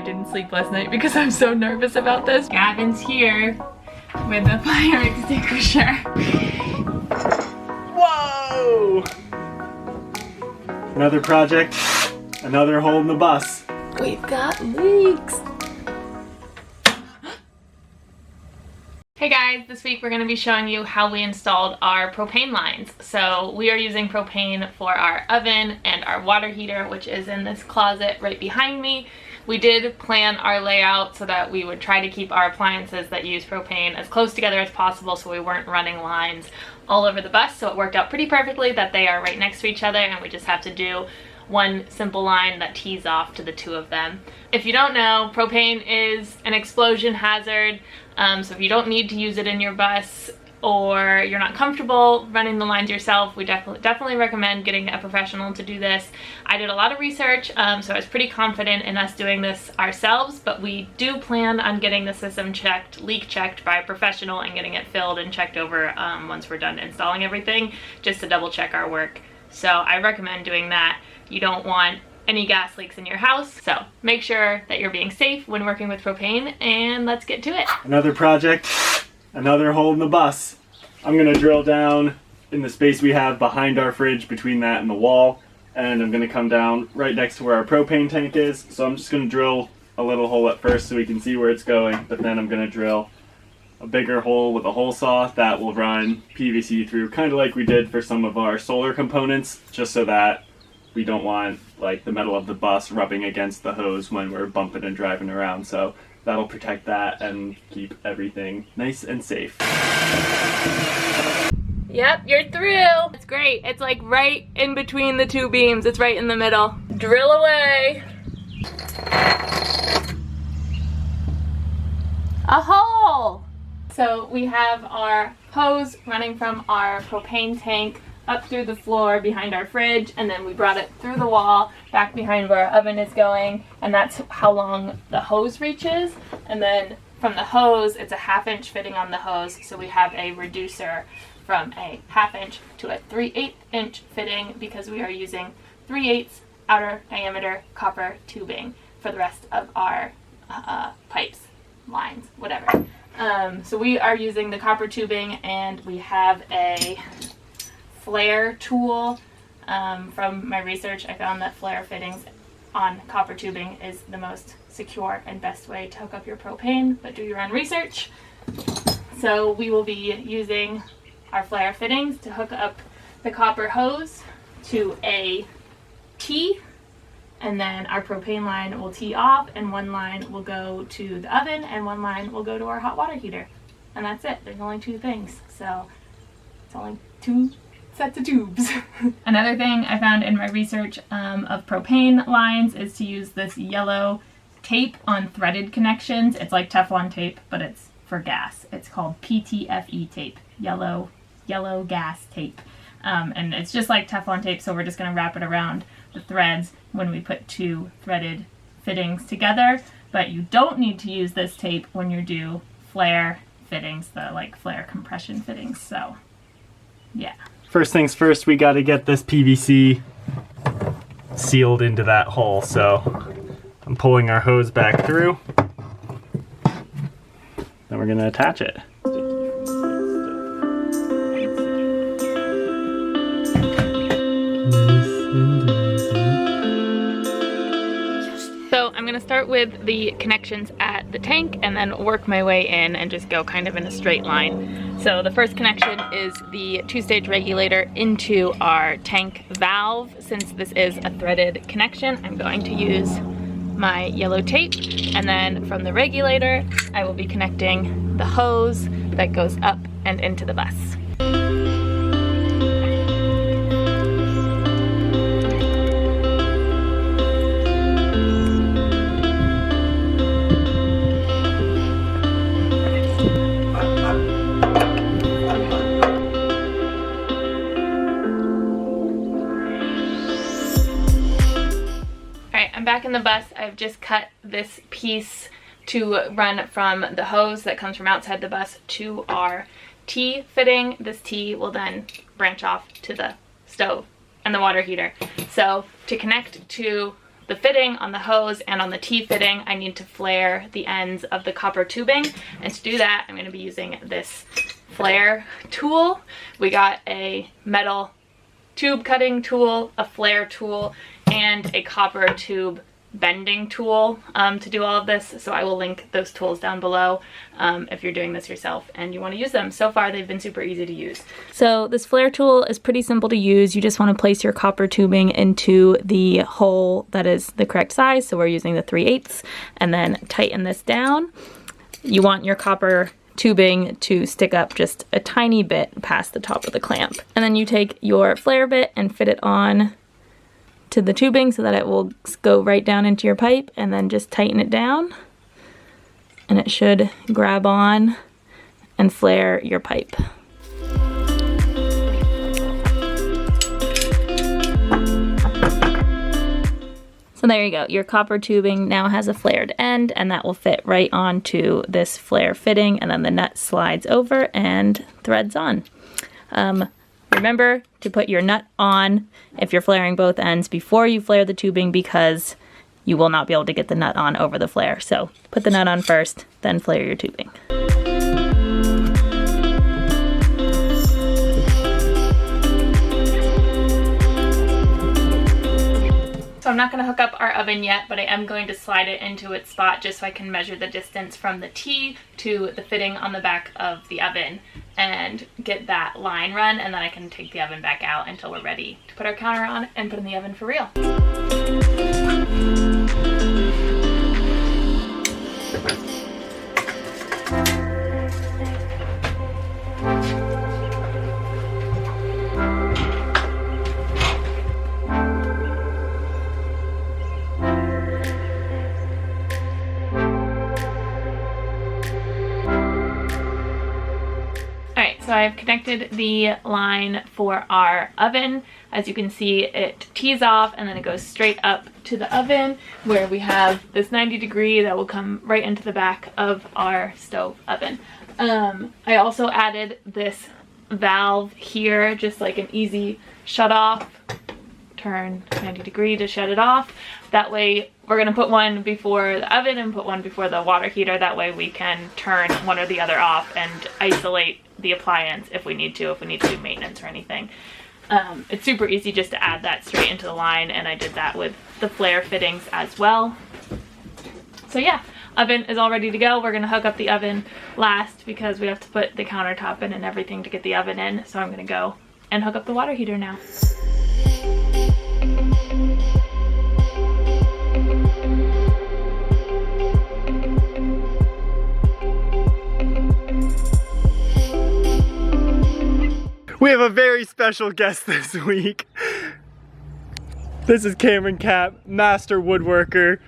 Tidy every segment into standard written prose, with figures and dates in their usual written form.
didn't sleep last night because I'm so nervous about this. Gavin's here with a fire extinguisher. Whoa! Another project, another hole in the bus. We've got leaks. Hey guys, this week we're going to be showing you how we installed our propane lines. So we are using propane for our oven and our water heater, which is in this closet right behind me. We did plan our layout so that we would try to keep our appliances that use propane as close together as possible so we weren't running lines all over the bus. So it worked out pretty perfectly that they are right next to each other and we just have to do one simple line that tees off to the two of them. If you don't know, propane is an explosion hazard, so if you don't need to use it in your bus or you're not comfortable running the lines yourself, we definitely recommend getting a professional to do this. I did a lot of research, so I was pretty confident in us doing this ourselves, but we do plan on getting the system checked, leak checked by a professional and getting it filled and checked over once we're done installing everything, just to double check our work. So I recommend doing that. You don't want any gas leaks in your house, so make sure that you're being safe when working with propane, and let's get to it. Another project, another hole in the bus. I'm gonna drill down in the space we have behind our fridge, between that and the wall, and I'm gonna come down right next to where our propane tank is. So I'm just gonna drill a little hole at first so we can see where it's going, but then I'm gonna drill a bigger hole with a hole saw that will run PVC through, kind of like we did for some of our solar components, just so that we don't want like the metal of the bus rubbing against the hose when we're bumping and driving around. So that'll protect that and keep everything nice and safe. Yep, you're through. It's great. It's like right in between the two beams. It's right in the middle. Drill away. A hole. So we have our hose running from our propane tank up through the floor behind our fridge, and then we brought it through the wall back behind where our oven is going, and that's how long the hose reaches. And then from the hose, it's a 1/2 inch fitting on the hose, so we have a reducer from a 1/2 inch to a 3/8 inch fitting because we are using 3/8 outer diameter copper tubing for the rest of our pipes, lines, whatever. So we are using the copper tubing, and we have a flare tool. From my research, I found that flare fittings on copper tubing is the most secure and best way to hook up your propane, but do your own research. So we will be using our flare fittings to hook up the copper hose to a T, and then our propane line will tee off, and one line will go to the oven and one line will go to our hot water heater. And that's it. There's only two things, so it's only two sets of tubes. Another thing I found in my research of propane lines is to use this yellow tape on threaded connections. It's like Teflon tape, but it's for gas. It's called PTFE tape, yellow gas tape. And it's just like Teflon tape, so we're just going to wrap it around the threads when we put two threaded fittings together. But you don't need to use this tape when you do flare fittings, the like flare compression fittings. So yeah. First things first, we got to get this PVC sealed into that hole. So I'm pulling our hose back through. Then we're going to attach it. So I'm going to start with the connections at the tank and then work my way in and just go kind of in a straight line. So the first connection is the 2-stage regulator into our tank valve. Since this is a threaded connection, I'm going to use my yellow tape, and then from the regulator I will be connecting the hose that goes up and into the bus. I'm back in the bus. I've just cut this piece to run from the hose that comes from outside the bus to our T fitting. This T will then branch off to the stove and the water heater. So to connect to the fitting on the hose and on the T-fitting, I need to flare the ends of the copper tubing. And to do that, I'm going to be using this flare tool. We got a metal tube cutting tool, a flare tool, and a copper tube bending tool to do all of this. So I will link those tools down below if you're doing this yourself and you want to use them. So far they've been super easy to use. So this flare tool is pretty simple to use. You just want to place your copper tubing into the hole that is the correct size. So we're using the 3/8 and then tighten this down. You want your copper tubing to stick up just a tiny bit past the top of the clamp. And then you take your flare bit and fit it on to the tubing so that it will go right down into your pipe, and then just tighten it down and it should grab on and flare your pipe. So there you go, your copper tubing now has a flared end, and that will fit right onto this flare fitting, and then the nut slides over and threads on. Remember to put your nut on if you're flaring both ends before you flare the tubing, because you will not be able to get the nut on over the flare. So put the nut on first, then flare your tubing. So I'm not going to hook up our oven yet, but I am going to slide it into its spot just so I can measure the distance from the T to the fitting on the back of the oven and get that line run, and then I can take the oven back out until we're ready to put our counter on and put in the oven for real. So I've connected the line for our oven. As you can see, it tees off and then it goes straight up to the oven, where we have this 90-degree that will come right into the back of our stove oven. I also added this valve here, just like an easy shut off. Turn 90-degree to shut it off. That way we're going to put one before the oven and put one before the water heater. That way we can turn one or the other off and isolate the appliance if we need to do maintenance or anything. It's super easy just to add that straight into the line, and I did that with the flare fittings as well. So yeah, oven is all ready to go. We're going to hook up the oven last because we have to put the countertop in and everything to get the oven in. So I'm going to go and hook up the water heater now. We have a very special guest this week. This is Cameron Cap, master woodworker,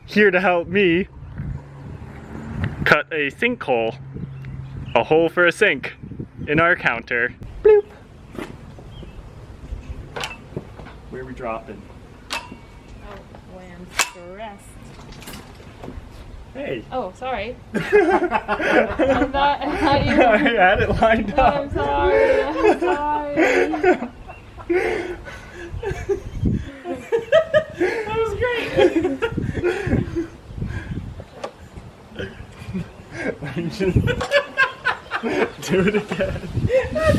here to help me cut a sinkhole, a hole for a sink in our counter. Bloop. Where are we dropping? Oh, boy, I'm stressed. Hey. Oh, sorry. I thought you... I had it lined up. I'm sorry. I'm sorry. That was great. Do it again.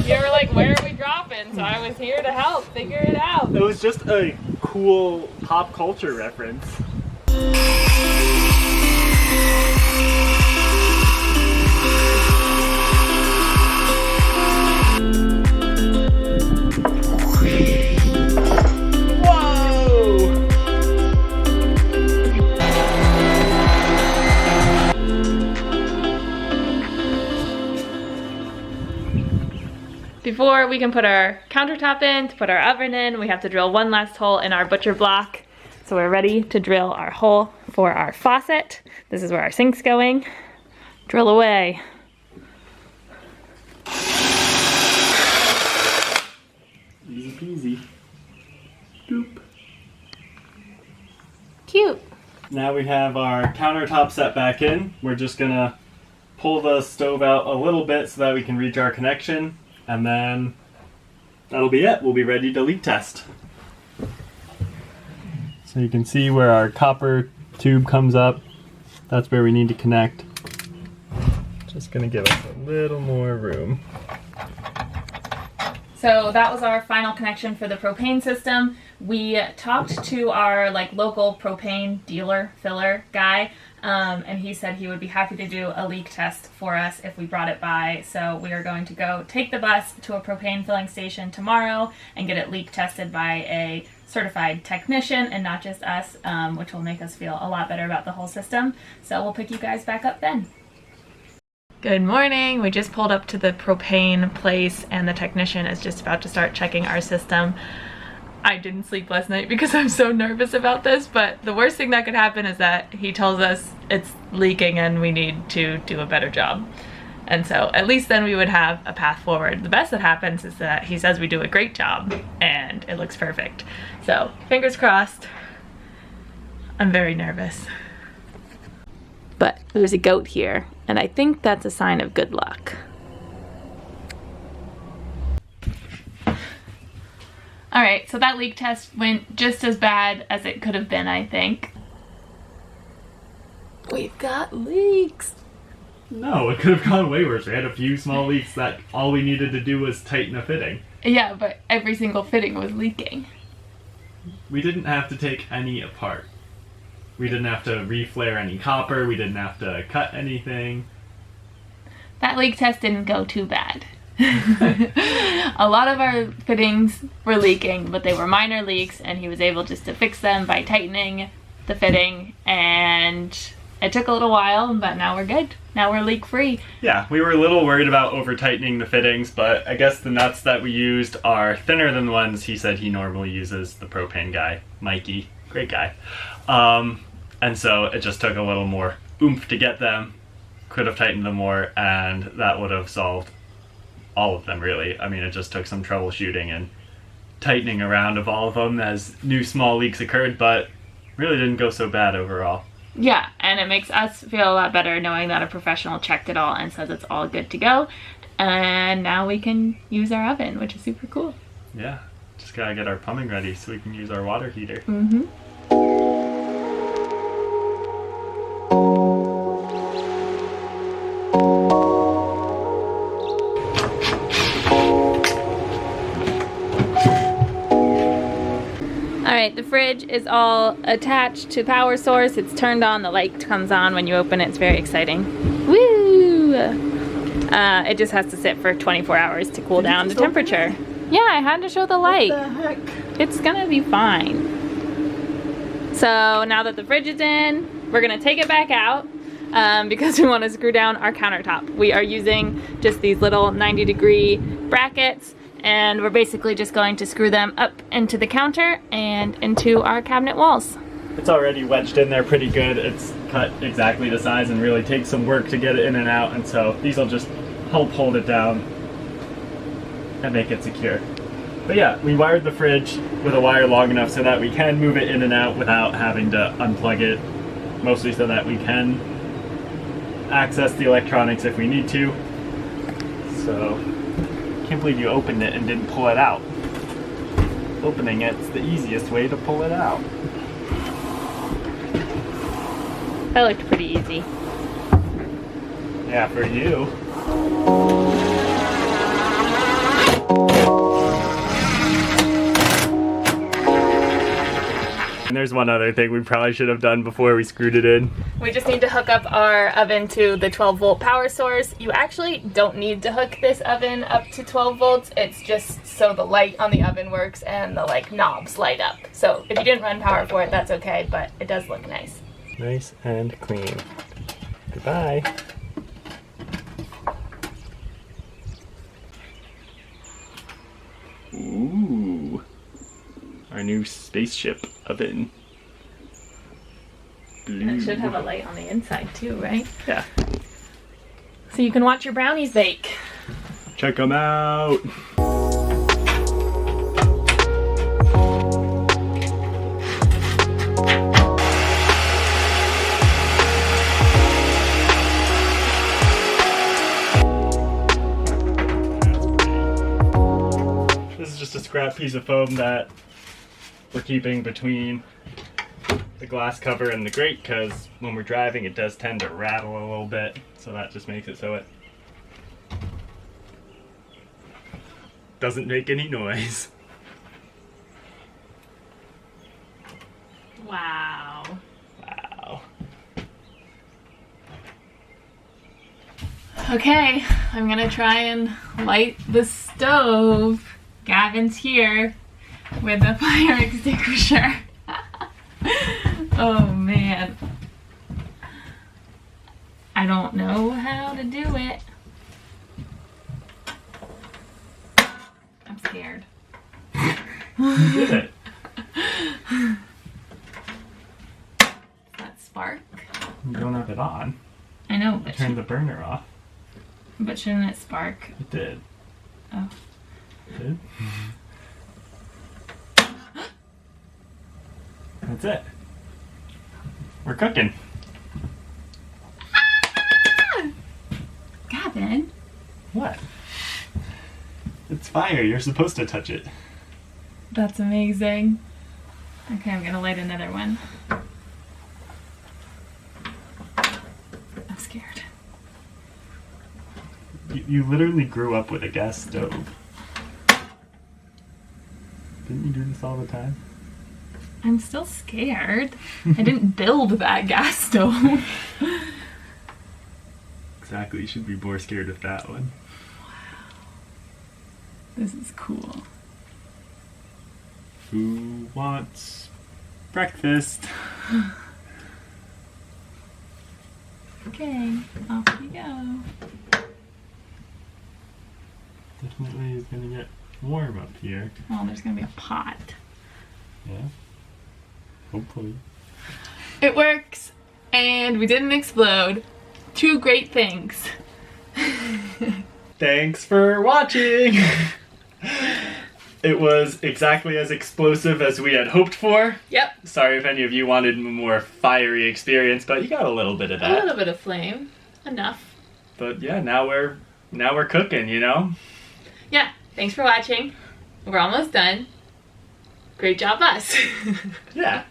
You were like, where are we dropping? So I was here to help figure it out. It was just a cool pop culture reference. Before we can put our countertop in, to put our oven in, we have to drill one last hole in our butcher block. So we're ready to drill our hole for our faucet. This is where our sink's going. Drill away. Easy peasy. Doop. Cute. Now we have our countertop set back in. We're just gonna pull the stove out a little bit so that we can reach our connection, and then that'll be it. We'll be ready to leak test. So you can see where our copper tube comes up. That's where we need to connect. Just gonna give us a little more room. So that was our final connection for the propane system. We talked to our local propane dealer filler guy, and he said he would be happy to do a leak test for us if we brought it by. So we are going to go take the bus to a propane filling station tomorrow and get it leak tested by a certified technician and not just us, which will make us feel a lot better about the whole system. So we'll pick you guys back up then. Good morning. We just pulled up to the propane place and the technician is just about to start checking our system. I didn't sleep last night because I'm so nervous about this, but the worst thing that could happen is that he tells us it's leaking and we need to do a better job. And so at least then we would have a path forward. The best that happens is that he says we do a great job and it looks perfect. So fingers crossed. I'm very nervous. But there's a goat here, and I think that's a sign of good luck. Alright, so that leak test went just as bad as it could have been, I think. We've got leaks! No, it could have gone way worse. We had a few small leaks that all we needed to do was tighten a fitting. Yeah, but every single fitting was leaking. We didn't have to take any apart. We didn't have to reflare any copper, we didn't have to cut anything. That leak test didn't go too bad. A lot of our fittings were leaking, but they were minor leaks and he was able just to fix them by tightening the fitting, and it took a little while, but now we're good. Now we're leak free. Yeah, we were a little worried about over tightening the fittings, but I guess the nuts that we used are thinner than the ones he said he normally uses, the propane guy, Mikey, great guy. And so it just took a little more oomph to get them, could have tightened them more, and that would have solved all of them really. I mean, it just took some troubleshooting and tightening around of all of them as new small leaks occurred, but really didn't go so bad overall. Yeah, and it makes us feel a lot better knowing that a professional checked it all and says it's all good to go. And now we can use our oven, which is super cool. Yeah, just gotta get our plumbing ready so we can use our water heater. Mm-hmm. Alright, the fridge is all attached to the power source. It's turned on, the light comes on when you open it. It's very exciting. Woo! It just has to sit for 24 hours to cool down the temperature. Yeah, I had to show the light. What the heck? It's gonna be fine. So now that the fridge is in, we're gonna take it back out because we want to screw down our countertop. We are using just these little 90-degree brackets, and we're basically just going to screw them up into the counter and into our cabinet walls. It's already wedged in there pretty good. It's cut exactly the size and really takes some work to get it in and out, and so these will just help hold it down and make it secure. But yeah, we wired the fridge with a wire long enough so that we can move it in and out without having to unplug it, mostly so that we can access the electronics if we need to. So I can't believe you opened it and didn't pull it out. Opening it's the easiest way to pull it out. That looked pretty easy. Yeah, for you. And there's one other thing we probably should have done before we screwed it in. We just need to hook up our oven to the 12-volt power source. You actually don't need to hook this oven up to 12 volts. It's just so the light on the oven works and the knobs light up. So if you didn't run power for it, that's okay, but it does look nice. Nice and clean. Goodbye. Ooh. Our new spaceship oven. Blue. And it should have a light on the inside too, right? Yeah. So you can watch your brownies bake. Check them out. This is just a scrap piece of foam that we're keeping between the glass cover in the grate because when we're driving it does tend to rattle a little bit, so that just makes it so it doesn't make any noise. Wow. Wow. Okay, I'm gonna try and light the stove. Gavin's here with a fire extinguisher. Oh man. I don't know how to do it. I'm scared. You did it. That spark? You don't have it on. I know, but Turn the burner off. but shouldn't it spark? It did. Oh. It did? That's it. We're cooking. Gavin? What? It's fire. You're supposed to touch it. That's amazing. Okay, I'm gonna light another one. I'm scared. You literally grew up with a gas stove. Didn't you do this all the time? I'm still scared. I didn't build that gas stove. Exactly. You should be more scared of that one. This is cool. Who wants breakfast? Okay, off we go. Definitely is gonna get warm up here. Oh, there's gonna be a pot. Yeah. Hopefully. It works, and we didn't explode. Two great things. Thanks for watching! It was exactly as explosive as we had hoped for. Yep. Sorry if any of you wanted a more fiery experience, but you got a little bit of A that. little bit of flame. Enough. But yeah, now we're cooking, you know? Yeah, thanks for watching. We're almost done. Great job, us. Yeah.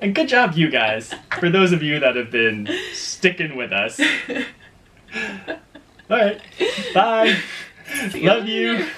And good job, you guys. For those of you that have been sticking with us. Alright. Bye. See you Love you. later.